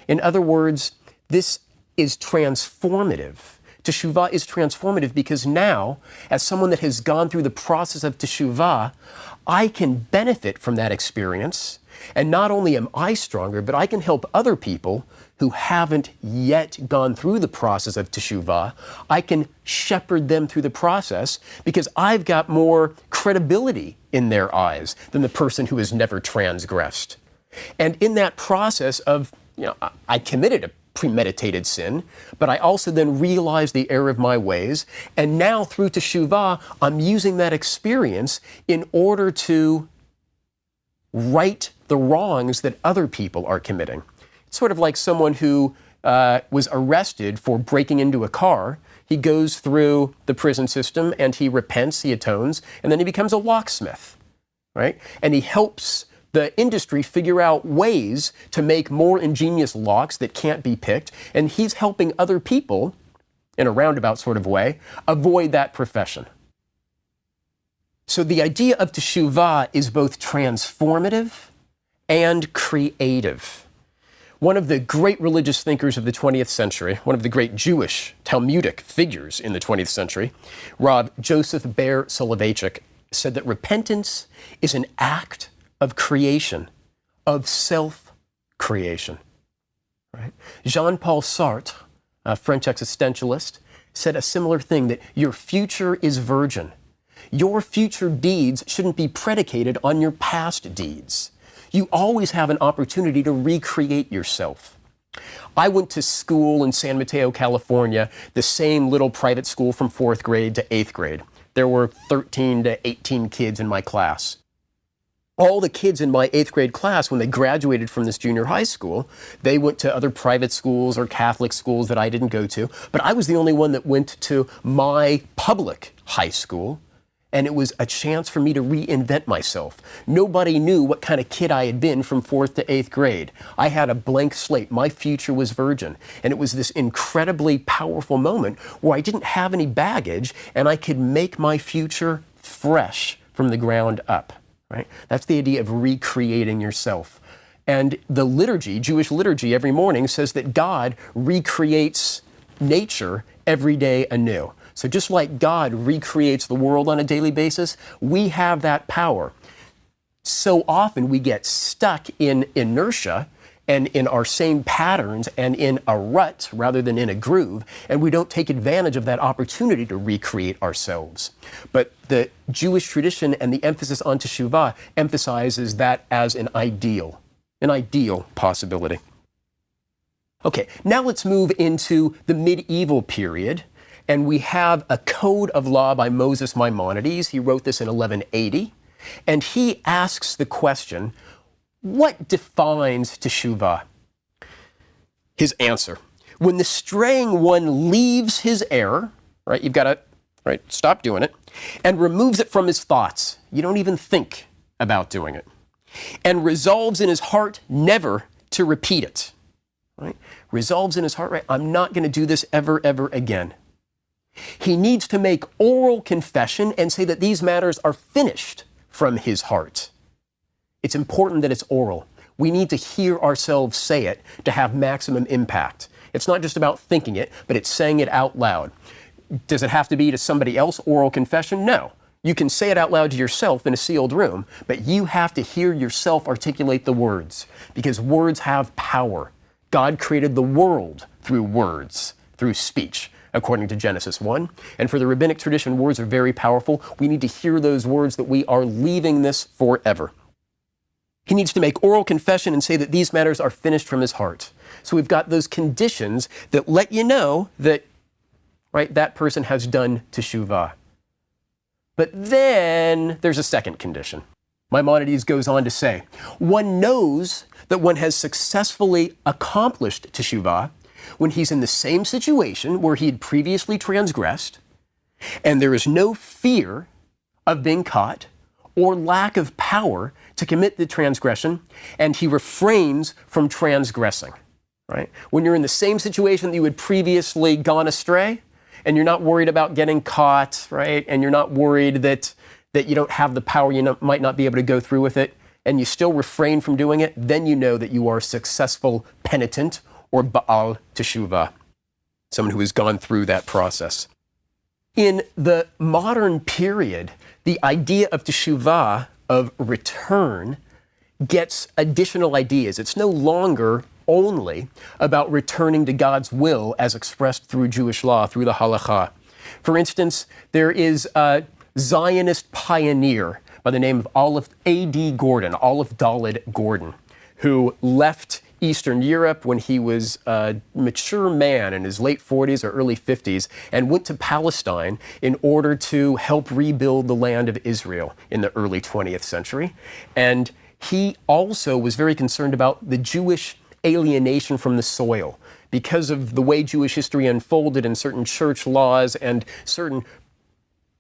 In other words, this is transformative. Teshuvah is transformative because now, as someone that has gone through the process of teshuvah, I can benefit from that experience. And not only am I stronger, but I can help other people who haven't yet gone through the process of teshuvah. I can shepherd them through the process because I've got more credibility in their eyes than the person who has never transgressed. And in that process of, I committed a premeditated sin, but I also then realized the error of my ways. And now through teshuvah, I'm using that experience in order to right the wrongs that other people are committing. It's sort of like someone who was arrested for breaking into a car. He goes through the prison system and he repents, he atones, and then he becomes a locksmith, right? And he helps the industry figure out ways to make more ingenious locks that can't be picked, and he's helping other people, in a roundabout sort of way, avoid that profession. So the idea of teshuvah is both transformative and creative. One of the great religious thinkers of the 20th century, one of the great Jewish Talmudic figures in the 20th century, Rav Joseph Ber Soloveitchik, said that repentance is an act of creation, of self-creation. Right? Jean-Paul Sartre, a French existentialist, said a similar thing, that your future is virgin. Your future deeds shouldn't be predicated on your past deeds. You always have an opportunity to recreate yourself. I went to school in San Mateo, California, the same little private school from 4th grade to 8th grade. There were 13 to 18 kids in my class. All the kids in my 8th grade class, when they graduated from this junior high school, they went to other private schools or Catholic schools that I didn't go to. But I was the only one that went to my public high school, and it was a chance for me to reinvent myself. Nobody knew what kind of kid I had been from 4th to 8th grade. I had a blank slate. My future was virgin. And it was this incredibly powerful moment where I didn't have any baggage, and I could make my future fresh from the ground up. Right? That's the idea of recreating yourself. And the liturgy, Jewish liturgy, every morning says that God recreates nature every day anew. So just like God recreates the world on a daily basis, we have that power. So often we get stuck in inertia and in our same patterns and in a rut rather than in a groove, and we don't take advantage of that opportunity to recreate ourselves. But the Jewish tradition and the emphasis on teshuvah emphasizes that as an ideal possibility. Okay, now let's move into the medieval period, and we have a code of law by Moses Maimonides. He wrote this in 1180, and he asks the question, what defines teshuvah? His answer: when the straying one leaves his error, right, you've got to stop doing it, and removes it from his thoughts. You don't even think about doing it. And resolves in his heart never to repeat it. Right? Resolves in his heart, right, I'm not going to do this ever again. He needs to make oral confession and say that these matters are finished from his heart. It's important that it's oral. We need to hear ourselves say it to have maximum impact. It's not just about thinking it, but it's saying it out loud. Does it have to be to somebody else, oral confession? No. You can say it out loud to yourself in a sealed room, but you have to hear yourself articulate the words, because words have power. God created the world through words, through speech, according to Genesis 1. And for the rabbinic tradition, words are very powerful. We need to hear those words that we are leaving this forever. He needs to make oral confession and say that these matters are finished from his heart. So we've got those conditions that let you know that, right, that person has done teshuvah. But then there's a second condition. Maimonides goes on to say, one knows that one has successfully accomplished teshuvah when he's in the same situation where he had previously transgressed, and there is no fear of being caught or lack of power to commit the transgression, and he refrains from transgressing, right? When you're in the same situation that you had previously gone astray, and you're not worried about getting caught, right? And you're not worried that you don't have the power, might not be able to go through with it, and you still refrain from doing it, then you know that you are a successful penitent or Baal Teshuvah, someone who has gone through that process. In the modern period, the idea of Teshuvah, of return, gets additional ideas. It's no longer only about returning to God's will as expressed through Jewish law, through the halakha. For instance, there is a Zionist pioneer by the name of Olive Daled Gordon, who left Eastern Europe when he was a mature man in his late 40s or early 50s and went to Palestine in order to help rebuild the land of Israel in the early 20th century. And he also was very concerned about the Jewish alienation from the soil. Because of the way Jewish history unfolded and certain church laws and certain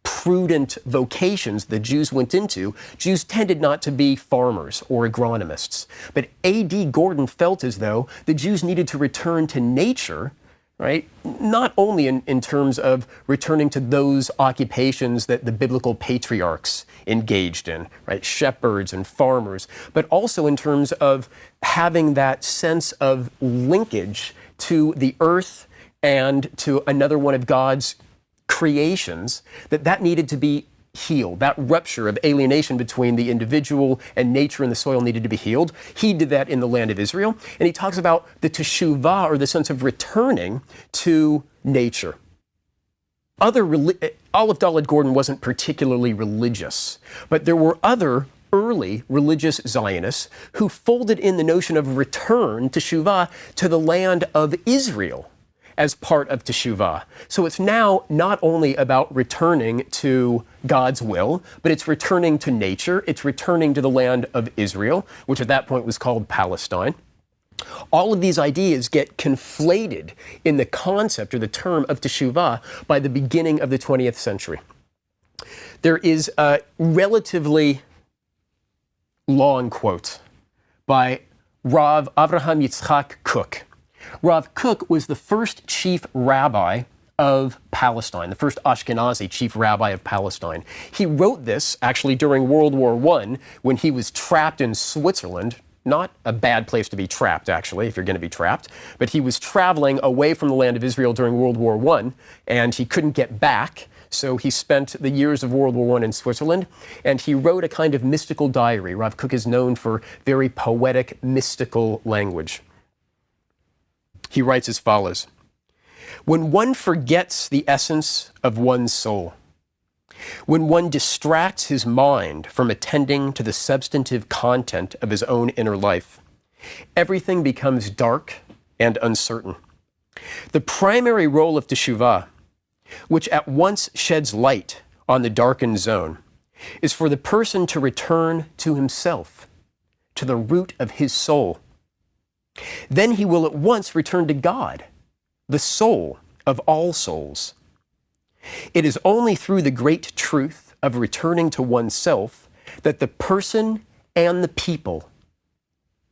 prudent vocations the Jews went into, Jews tended not to be farmers or agronomists. But A.D. Gordon felt as though the Jews needed to return to nature, right? Not only in terms of returning to those occupations that the biblical patriarchs engaged in, right? Shepherds and farmers, but also in terms of having that sense of linkage to the earth and to another one of God's creations, that needed to be healed. That rupture of alienation between the individual and nature and the soil needed to be healed. He did that in the land of Israel. And he talks about the teshuvah, or the sense of returning to nature. Olive Daled Gordon wasn't particularly religious, but there were other early religious Zionists who folded in the notion of return, teshuvah, to the land of Israel as part of teshuvah. So it's now not only about returning to God's will, but it's returning to nature. It's returning to the land of Israel, which at that point was called Palestine. All of these ideas get conflated in the concept or the term of teshuvah by the beginning of the 20th century. There is a relatively long quote by Rav Avraham Yitzchak Kook. Rav Kook was the first chief rabbi of Palestine, the first Ashkenazi chief rabbi of Palestine. He wrote this actually during World War I when he was trapped in Switzerland. Not a bad place to be trapped, actually, if you're going to be trapped. But he was traveling away from the land of Israel during World War I, and he couldn't get back. So he spent the years of World War I in Switzerland, and he wrote a kind of mystical diary. Rav Kook is known for very poetic, mystical language. He writes as follows: "When one forgets the essence of one's soul, when one distracts his mind from attending to the substantive content of his own inner life, everything becomes dark and uncertain. The primary role of teshuvah, which at once sheds light on the darkened zone, is for the person to return to himself, to the root of his soul. Then he will at once return to God, the soul of all souls. It is only through the great truth of returning to oneself that the person and the people,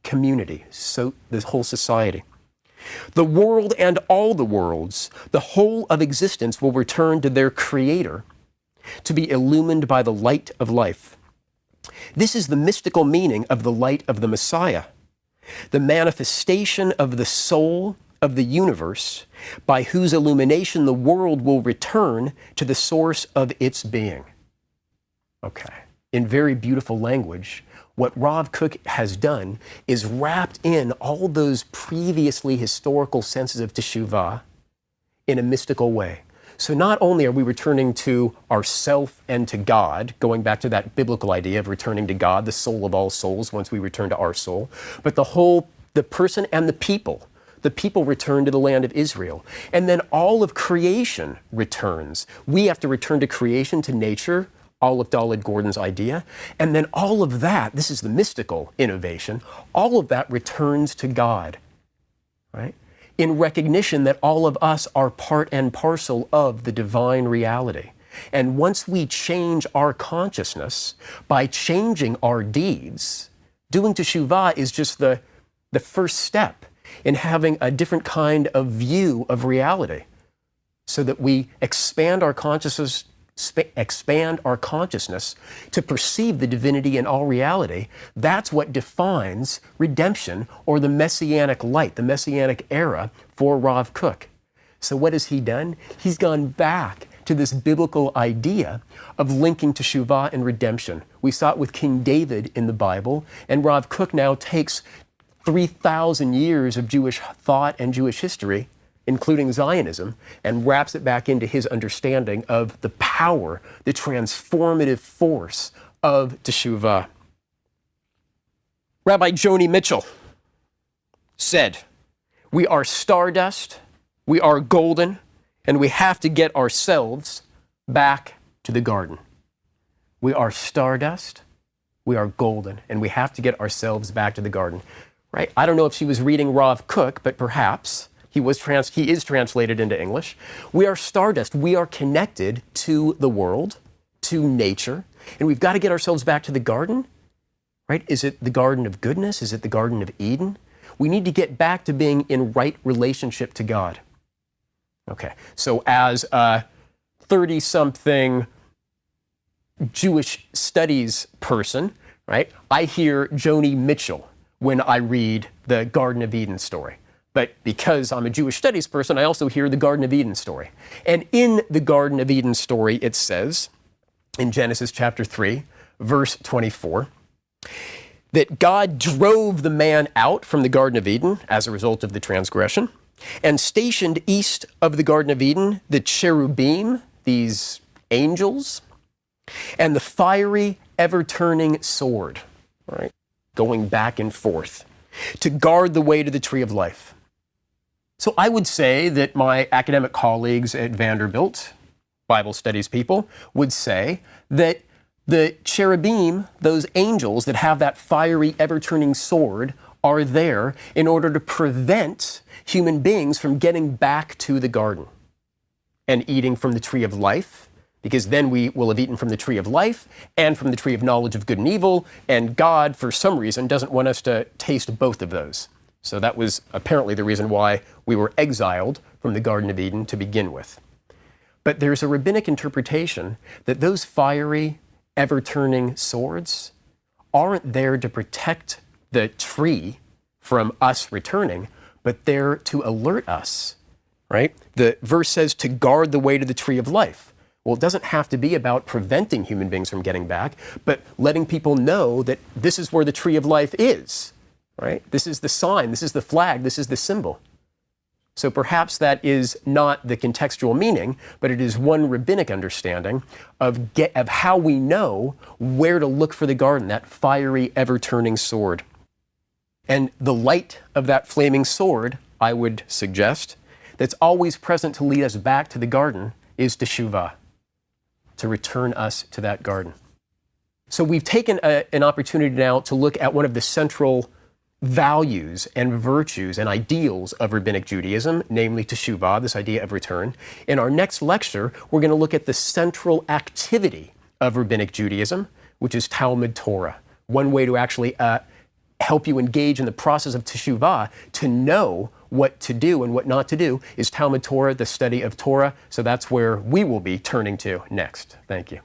community, so the whole society, the world and all the worlds, the whole of existence will return to their Creator, to be illumined by the light of life. This is the mystical meaning of the light of the Messiah, the manifestation of the soul of the universe, by whose illumination the world will return to the source of its being." Okay. In very beautiful language, what Rav Kook has done is wrapped in all those previously historical senses of teshuvah in a mystical way. So not only are we returning to ourself and to God, going back to that biblical idea of returning to God, the soul of all souls, once we return to our soul, but the person and the people return to the land of Israel. And then all of creation returns. We have to return to creation, to nature, Olive Daled Gordon's idea. And then all of that, this is the mystical innovation, all of that returns to God, right? In recognition that all of us are part and parcel of the divine reality. And once we change our consciousness by changing our deeds, doing teshuvah is just the first step in having a different kind of view of reality, so that we expand our consciousness expand our consciousness to perceive the divinity in all reality, that's what defines redemption or the Messianic light, the Messianic era for Rav Kook. So what has he done? He's gone back to this biblical idea of linking teshuvah and redemption. We saw it with King David in the Bible, and Rav Kook now takes 3,000 years of Jewish thought and Jewish history, including Zionism, and wraps it back into his understanding of the power, the transformative force of teshuvah. Rabbi Joni Mitchell said, "We are stardust, we are golden, and we have to get ourselves back to the garden." We are stardust, we are golden, and we have to get ourselves back to the garden. Right? I don't know if she was reading Rav Kook, but perhaps he is translated into English. We are stardust. We are connected to the world, to nature, and we've got to get ourselves back to the garden. Right? Is it the Garden of Goodness? Is it the Garden of Eden? We need to get back to being in right relationship to God. Okay, so as a 30-something Jewish studies person, right, I hear Joni Mitchell when I read the Garden of Eden story. But because I'm a Jewish studies person, I also hear the Garden of Eden story. And in the Garden of Eden story, it says, in Genesis chapter 3, verse 24, that God drove the man out from the Garden of Eden as a result of the transgression, and stationed east of the Garden of Eden the cherubim, these angels, and the fiery, ever-turning sword, right, going back and forth, to guard the way to the tree of life. So I would say that my academic colleagues at Vanderbilt, Bible studies people, would say that the cherubim, those angels that have that fiery, ever-turning sword, are there in order to prevent human beings from getting back to the garden and eating from the tree of life, because then we will have eaten from the tree of life and from the tree of knowledge of good and evil, and God, for some reason, doesn't want us to taste both of those. So that was apparently the reason why we were exiled from the Garden of Eden to begin with. But there's a rabbinic interpretation that those fiery, ever-turning swords aren't there to protect the tree from us returning, but they're to alert us, right? The verse says to guard the way to the tree of life. Well, it doesn't have to be about preventing human beings from getting back, but letting people know that this is where the tree of life is, right? This is the sign, this is the flag, this is the symbol. So perhaps that is not the contextual meaning, but it is one rabbinic understanding of how we know where to look for the garden, that fiery, ever-turning sword. And the light of that flaming sword, I would suggest, that's always present to lead us back to the garden is teshuvah, to return us to that garden. So we've taken an opportunity now to look at one of the central values and virtues and ideals of Rabbinic Judaism, namely teshuvah, this idea of return. In our next lecture, we're going to look at the central activity of Rabbinic Judaism, which is Talmud Torah. One way to actually help you engage in the process of teshuvah, to know what to do and what not to do, is Talmud Torah, the study of Torah. So that's where we will be turning to next. Thank you.